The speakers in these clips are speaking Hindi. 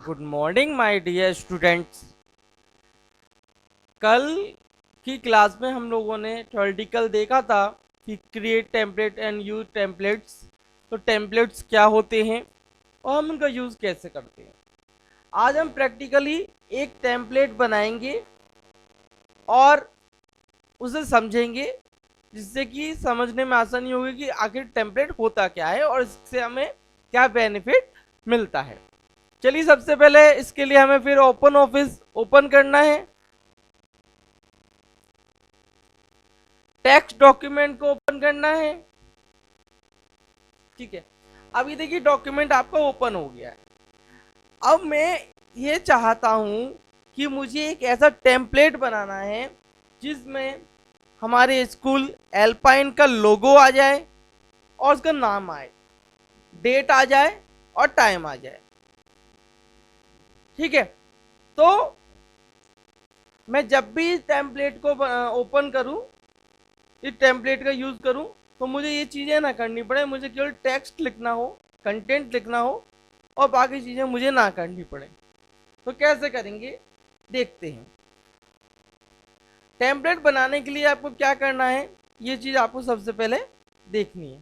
Good morning my dear students. कल की क्लास में हम लोगों ने थ्योरेटिकल देखा था कि create template and use templates. तो टेम्पलेट्स क्या होते हैं और हम उनका यूज़ कैसे करते हैं। आज हम प्रैक्टिकली एक टेम्पलेट बनाएंगे और उसे समझेंगे, जिससे कि समझने में आसानी होगी कि आखिर टेम्पलेट होता क्या है और इससे हमें क्या बेनिफिट मिलता है। चलिए, सबसे पहले इसके लिए हमें फिर ओपन ऑफिस ओपन करना है। टेक्स्ट डॉक्यूमेंट को ओपन करना है। ठीक है, अभी देखिए डॉक्यूमेंट आपका ओपन हो गया है। अब मैं ये चाहता हूं कि मुझे एक ऐसा टेम्पलेट बनाना है जिसमें हमारे स्कूल एल्पाइन का लोगो आ जाए और उसका नाम आए, डेट आ जाए और टाइम आ जाए। ठीक है, तो मैं जब भी टेम्पलेट को ओपन करूं, इस टेम्पलेट का यूज़ करूं, तो मुझे ये चीज़ें ना करनी पड़े, मुझे केवल टेक्स्ट लिखना हो, कंटेंट लिखना हो और बाकी चीज़ें मुझे ना करनी पड़े। तो कैसे करेंगे देखते हैं। टेम्पलेट बनाने के लिए आपको क्या करना है, ये चीज़ आपको सबसे पहले देखनी है।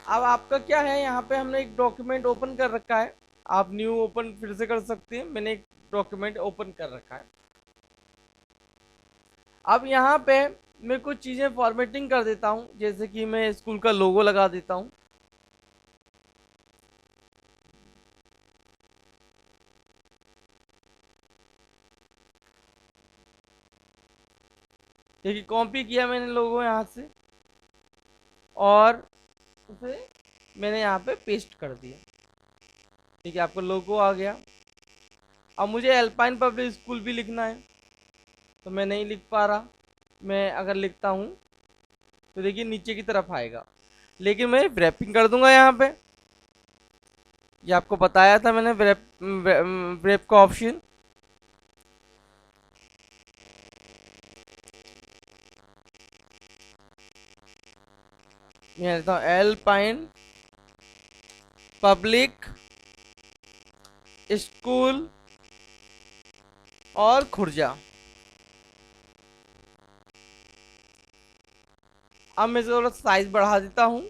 अब आपका क्या है, यहाँ पे हमने एक डॉक्यूमेंट ओपन कर रखा है। आप न्यू ओपन फिर से कर सकते हैं, मैंने एक डॉक्यूमेंट ओपन कर रखा है। अब यहाँ पे मैं कुछ चीज़ें फॉर्मेटिंग कर देता हूँ, जैसे कि मैं स्कूल का लोगो लगा देता हूँ। देखिए कॉपी किया मैंने लोगो यहाँ से और उसे मैंने यहाँ पे पेस्ट कर दिया। ठीक है, आपका लोगो आ गया। अब मुझे एल्पाइन पब्लिक स्कूल भी लिखना है, तो मैं नहीं लिख पा रहा। मैं अगर लिखता हूँ तो देखिए नीचे की तरफ आएगा, लेकिन मैं रैपिंग कर दूंगा यहाँ पे। ये आपको बताया था मैंने, रैप का ऑप्शन। मैं लिखता हूँ एल्पाइन पब्लिक स्कूल और खुर्जा। अब मैं थोड़ा साइज बढ़ा देता हूँ।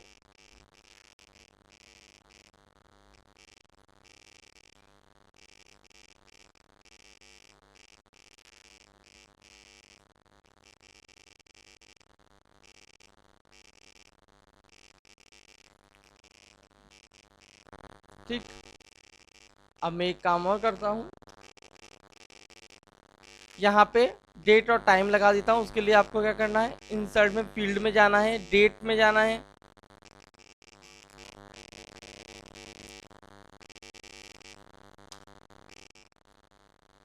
ठीक, अब मैं एक काम और करता हूँ, यहाँ पे डेट और टाइम लगा देता हूँ। उसके लिए आपको क्या करना है, इंसर्ट में फील्ड में जाना है, डेट में जाना है,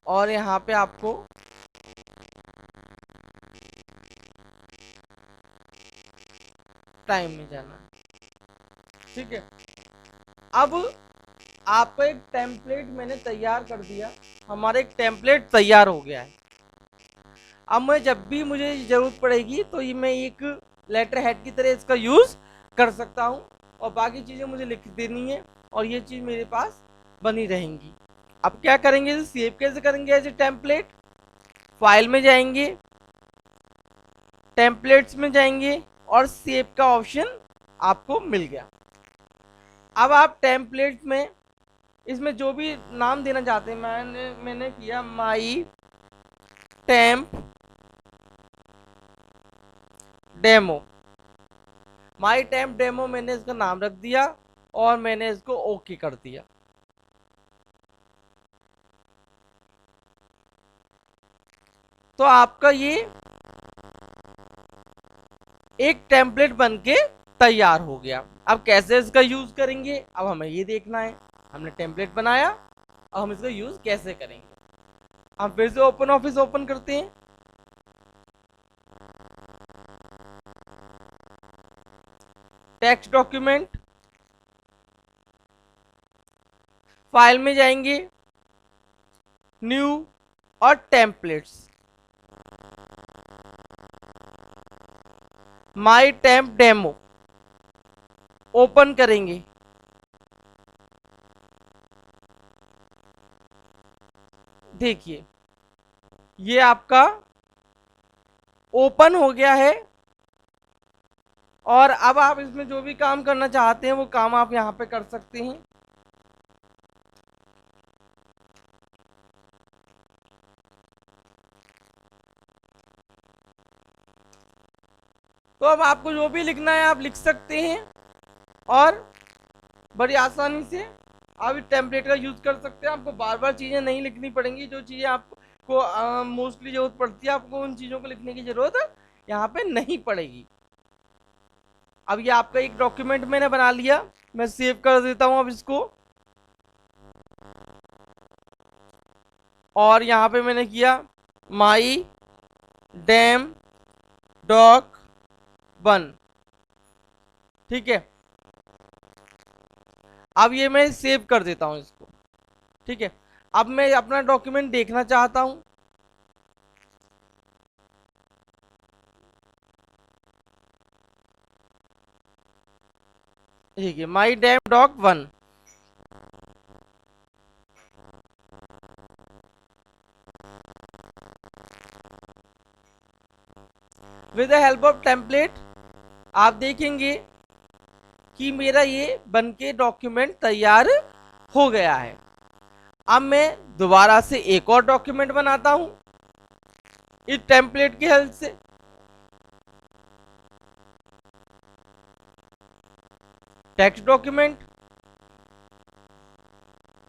और यहाँ पे आपको टाइम में जाना है। ठीक है, अब आपका एक टेम्पलेट मैंने तैयार कर दिया। हमारा एक टेम्पलेट तैयार हो गया है। अब मैं जब भी मुझे ज़रूरत पड़ेगी तो ये मैं एक लेटर हेड की तरह इसका यूज़ कर सकता हूँ और बाकी चीज़ें मुझे लिख देनी है और ये चीज़ मेरे पास बनी रहेंगी। अब क्या करेंगे, इसे सेव कैसे करेंगे एज ए टेम्पलेट। फाइल में जाएंगे, टेम्पलेट्स में जाएंगे और सेव का ऑप्शन आपको मिल गया। अब आप टेम्पलेट्स में इसमें जो भी नाम देना चाहते हैं, मैंने किया माई टेम्प डेमो। माई टेम्प डेमो मैंने इसका नाम रख दिया और मैंने इसको ओके कर दिया। तो आपका ये एक टेम्पलेट बनके तैयार हो गया। अब कैसे इसका यूज करेंगे, अब हमें ये देखना है। हमने टेम्पलेट बनाया, अब हम इसका यूज कैसे करेंगे। हम फिर से ओपन ऑफिस ओपन करते हैं। टेक्स्ट डॉक्यूमेंट, फाइल में जाएंगे, न्यू और टेम्पलेट्स, माई टेम्प डेमो ओपन करेंगे। देखिए ये आपका ओपन हो गया है, और अब आप इसमें जो भी काम करना चाहते हैं वो काम आप यहाँ पे कर सकते हैं। तो अब आपको जो भी लिखना है आप लिख सकते हैं, और बड़ी आसानी से आप इस टेम्पलेट का यूज़ कर सकते हैं। आपको बार बार चीज़ें नहीं लिखनी पड़ेंगी, जो चीज़ें आपको मोस्टली ज़रूरत पड़ती है आपको उन चीज़ों को लिखने की ज़रूरत यहाँ पे नहीं पड़ेगी। अब ये आपका एक डॉक्यूमेंट मैंने बना लिया, मैं सेव कर देता हूँ अब इसको। और यहाँ पे मैंने किया माई डैम डॉक 1, ठीक है। अब ये मैं सेव कर देता हूँ इसको, ठीक है। अब मैं अपना डॉक्यूमेंट देखना चाहता हूँ, ठीक है, my dam doc 1। With the help of template आप देखेंगे कि मेरा ये बनके डॉक्यूमेंट तैयार हो गया है। अब मैं दोबारा से एक और डॉक्यूमेंट बनाता हूं इस टेम्पलेट की हेल्प से। टेक्स्ट डॉक्यूमेंट,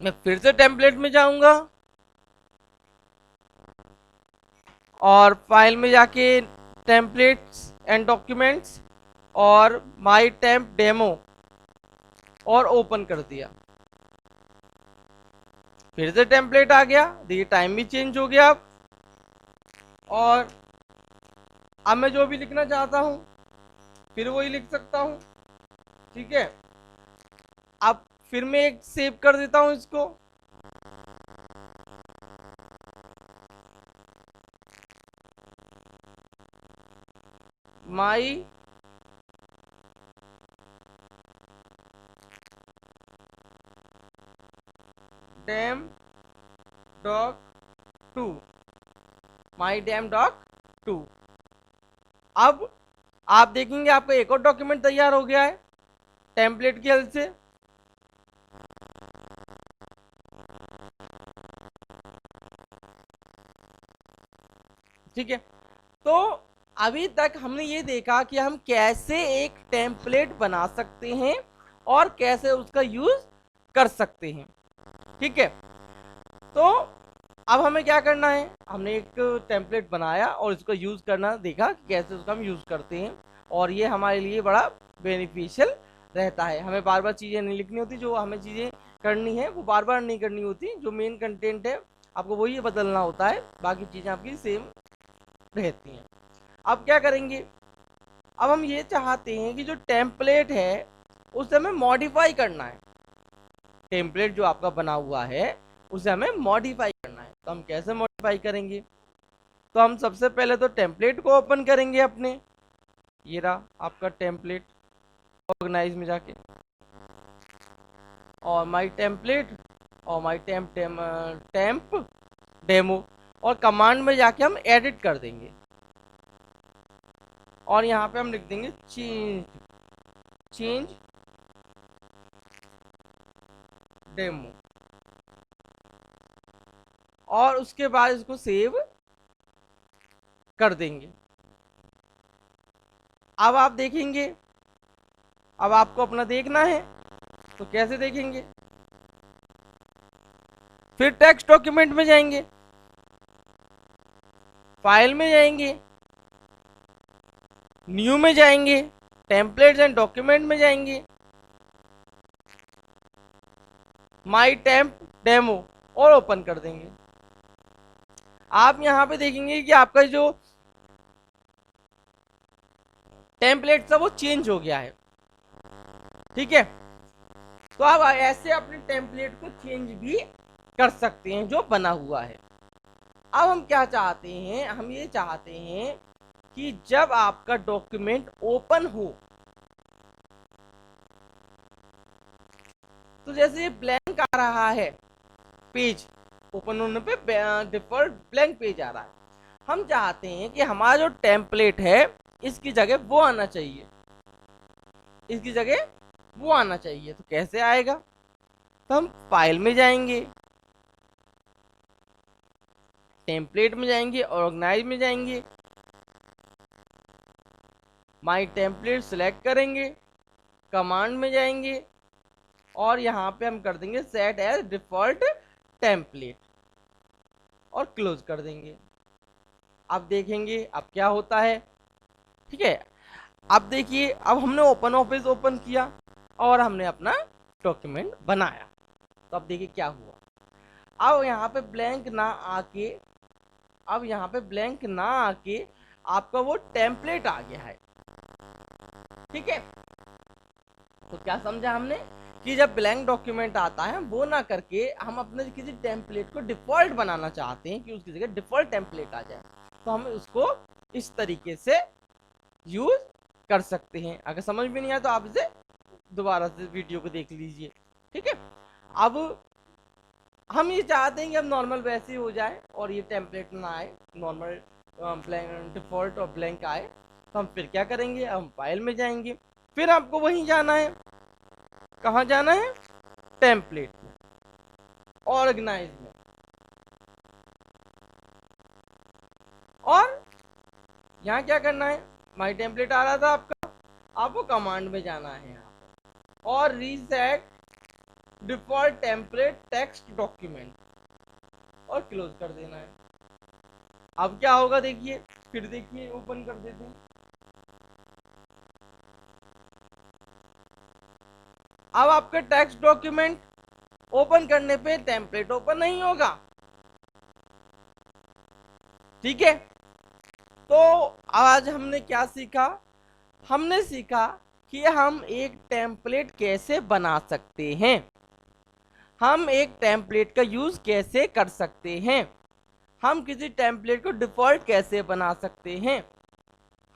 मैं फिर से टेम्पलेट में जाऊंगा और फाइल में जाके टेम्पलेट्स एंड डॉक्यूमेंट्स और माई टेम्प डेमो और ओपन कर दिया। फिर से टेम्पलेट आ गया, देखिए टाइम भी चेंज हो गया अब। और अब मैं जो भी लिखना चाहता हूं फिर वही लिख सकता हूं, ठीक है। अब फिर मैं एक सेव कर देता हूं इसको। माई डैम डॉक 2, माई डैम डॉक 2। अब आप देखेंगे आपका एक और डॉक्यूमेंट तैयार हो गया है टेम्पलेट की हेल्प से। ठीक है, तो अभी तक हमने ये देखा कि हम कैसे एक टेम्पलेट बना सकते हैं और कैसे उसका यूज कर सकते हैं, ठीक है। तो अब हमें क्या करना है, हमने एक टेम्पलेट बनाया और इसको यूज करना देखा कि कैसे उसका हम यूज करते हैं, और ये हमारे लिए बड़ा बेनिफिशियल रहता है। हमें बार बार चीज़ें नहीं लिखनी होती, जो हमें चीज़ें करनी है वो बार बार नहीं करनी होती। जो मेन कंटेंट है आपको वही बदलना होता है, बाकी चीज़ें आपकी सेम रहती हैं। अब क्या करेंगे, अब हम ये चाहते हैं कि जो टेम्पलेट है उसे हमें मॉडिफाई करना है। टेम्पलेट जो आपका बना हुआ है उसे हमें मॉडिफाई करना है, तो हम कैसे मॉडिफाई करेंगे। तो हम सबसे पहले तो टेम्पलेट को ओपन करेंगे अपने, ये रहा आपका टेम्पलेट, ऑर्गेनाइज में जाके और माई टेम्पलेट और माई टेम्प डेमो, और कमांड में जाके हम एडिट कर देंगे और यहाँ पे हम लिख देंगे चेंज डेमो, और उसके बाद इसको सेव कर देंगे। अब आप देखेंगे, अब आपको अपना देखना है तो कैसे देखेंगे, फिर टेक्स्ट डॉक्यूमेंट में जाएंगे, फाइल में जाएंगे, न्यू में जाएंगे, टेम्पलेट्स एंड डॉक्यूमेंट में जाएंगे, माई टेम्प डेमो और ओपन कर देंगे। आप यहां पे देखेंगे कि आपका जो टेम्पलेट था वो चेंज हो गया है, ठीक है। तो आप ऐसे अपने टेम्पलेट को चेंज भी कर सकते हैं जो बना हुआ है। अब हम क्या चाहते हैं, हम ये चाहते हैं कि जब आपका डॉक्यूमेंट ओपन हो तो जैसे ये ब्लैंक आ रहा है पेज, ओपन होने पे डिफॉल्ट ब्लैंक पेज आ रहा है। हम चाहते हैं कि हमारा जो टेम्पलेट है इसकी जगह वो आना चाहिए, इसकी जगह वो आना चाहिए। तो कैसे आएगा? तो हम फाइल में जाएंगे, टेम्पलेट में जाएंगे, ऑर्गेनाइज में जाएंगे, माई टेम्पलेट सेलेक्ट करेंगे, कमांड में जाएंगे और यहाँ पे हम कर देंगे सेट एज डिफॉल्ट टेम्पलेट और क्लोज कर देंगे। अब देखेंगे अब क्या होता है। ठीक है, अब देखिए, अब हमने ओपन ऑफिस ओपन किया और हमने अपना डॉक्यूमेंट बनाया। तो अब देखिए क्या हुआ। अब यहाँ पे ब्लैंक ना आके, अब यहाँ पे ब्लैंक ना आके आपका वो टेम्पलेट आ गया है। ठीक है, तो क्या समझा हमने कि जब ब्लैंक डॉक्यूमेंट आता है वो ना करके हम अपने किसी टेम्पलेट को डिफॉल्ट बनाना चाहते हैं कि उसकी जगह डिफॉल्ट टेम्पलेट आ जाए, तो हम उसको इस तरीके से यूज कर सकते हैं। अगर समझ में नहीं आया तो आप इसे दोबारा से वीडियो को देख लीजिए। ठीक है, अब हम ये चाहते हैं कि अब नॉर्मल वैसे ही हो जाए और ये टेम्पलेट ना आए, नॉर्मल ब्लैंक डिफॉल्ट और ब्लैंक आए। तो हम फिर क्या करेंगे, हम फाइल में जाएंगे, फिर आपको वहीं जाना है। कहाँ जाना है? टेम्पलेट में, ऑर्गेनाइज में, और यहाँ क्या करना है, माई टेम्पलेट आ रहा था आपका, आपको कमांड में जाना है यहाँ पर और reset default template text document और क्लोज कर देना है। अब क्या होगा देखिए, फिर देखिए ओपन कर देते हैं। अब आपका टेक्स्ट डॉक्यूमेंट ओपन करने पे टेम्पलेट ओपन नहीं होगा। ठीक है, तो आज हमने क्या सीखा? हमने सीखा कि हम एक टेम्पलेट कैसे बना सकते हैं, हम एक टेम्पलेट का यूज कैसे कर सकते हैं, हम किसी टेम्पलेट को डिफॉल्ट कैसे बना सकते हैं,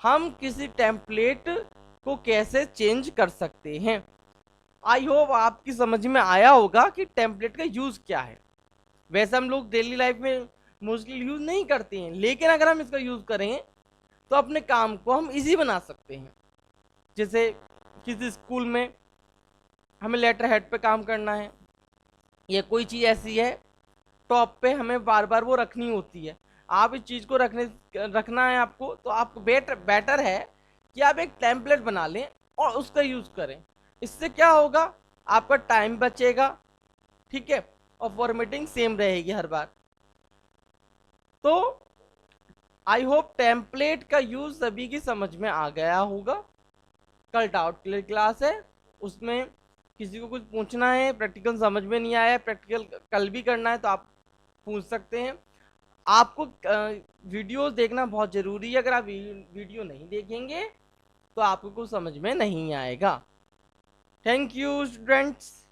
हम किसी टेम्पलेट को कैसे चेंज कर सकते हैं। आई होप आपकी समझ में आया होगा कि टेम्पलेट का यूज क्या है। वैसे हम लोग डेली लाइफ में मोस्टली यूज नहीं करते हैं, लेकिन अगर हम इसका यूज करें तो अपने काम को हम इजी बना सकते हैं। जैसे किसी स्कूल में हमें लेटर हेड पे काम करना है, या कोई चीज़ ऐसी है टॉप पे हमें बार बार वो रखनी होती है, आप इस चीज़ को रखना है आपको, तो आपको बेटर है कि आप एक टेम्पलेट बना लें और उसका यूज़ करें। इससे क्या होगा, आपका टाइम बचेगा। ठीक है, और फॉर्मेटिंग सेम रहेगी हर बार। तो आई होप टेम्पलेट का यूज़ सभी की समझ में आ गया होगा। कल डाउट क्लियर क्लास है, उसमें किसी को कुछ पूछना है, प्रैक्टिकल समझ में नहीं आया, प्रैक्टिकल कल भी करना है तो आप पूछ सकते हैं। आपको वीडियोस देखना बहुत ज़रूरी है, अगर आप वीडियो नहीं देखेंगे तो आपको कुछ समझ में नहीं आएगा। Thank you students.